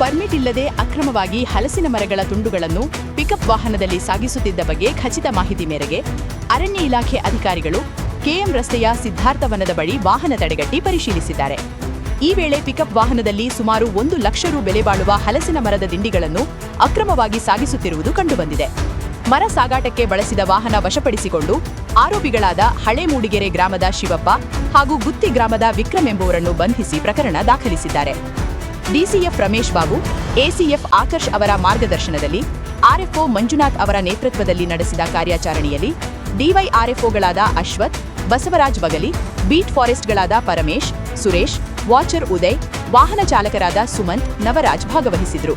Permit ಇಲ್ಲದೆ ಅಕ್ರಮವಾಗಿ ಹಲಸಿನ ಮರಗಳ ತುಂಡುಗಳನ್ನು ಪಿಕಪ್ ವಾಹನದಲ್ಲಿ ಸಾಗಿಸುತ್ತಿದ್ದ ಬಗ್ಗೆ ಖಚಿತ ಮಾಹಿತಿ ಮೇರೆಗೆ ಅರಣ್ಯ ಇಲಾಖೆ ಅಧಿಕಾರಿಗಳು ಕೆಎಂ ರಸ್ತೆಯ ಸಿದ್ಧಾರ್ಥವನದ ಬಳಿ ವಾಹನ ತಡೆಗಟ್ಟಿ ಪರಿಶೀಲಿಸಿದ್ದಾರೆ. ಈ ವೇಳೆ ಪಿಕಪ್ ವಾಹನದಲ್ಲಿ ಸುಮಾರು 1 ಲಕ್ಷ ರು ಬೆಲೆ ಬಾಳುವ ಹಲಸಿನ ಮರದ ದಿಂಡಿಗಳನ್ನು ಅಕ್ರಮವಾಗಿ ಸಾಗಿಸುತ್ತಿರುವುದು ಕಂಡುಬಂದಿದೆ. ಮರ ಸಾಗಾಟಕ್ಕೆ ಬಳಸಿದ ವಾಹನ ವಶಪಡಿಸಿಕೊಂಡು ಆರೋಪಿಗಳಾದ ಹಳೆ ಮೂಡಿಗೆರೆ ಗ್ರಾಮದ ಶಿವಪ್ಪ ಹಾಗೂ ಗುತ್ತಿ ಗ್ರಾಮದ ವಿಕ್ರಮ್ ಎಂಬುವರನ್ನು ಬಂಧಿಸಿ ಪ್ರಕರಣ ದಾಖಲಿಸಿದ್ದಾರೆ. ಡಿಸಿಎಫ್ ರಮೇಶ್ ಬಾಬು, ಎಸಿಎಫ್ ಆಕರ್ಷ್ ಅವರ ಮಾರ್ಗದರ್ಶನದಲ್ಲಿ ಆರ್ಎಫ್ಒ ಮಂಜುನಾಥ್ ಅವರ ನೇತೃತ್ವದಲ್ಲಿ ನಡೆಸಿದ ಕಾರ್ಯಾಚರಣೆಯಲ್ಲಿ ಡಿವೈಆರ್ಎಫ್ಒಗಳಾದ ಅಶ್ವಥ್, ಬಸವರಾಜ್ ಬಗಲಿ, ಬೀಟ್ ಫಾರೆಸ್ಟ್ಗಳಾದ ಪರಮೇಶ್, ಸುರೇಶ್, ವಾಚರ್ ಉದಯ್, ವಾಹನ ಚಾಲಕರಾದ ಸುಮಂತ್, ನವರಾಜ್ ಭಾಗವಹಿಸಿದರು.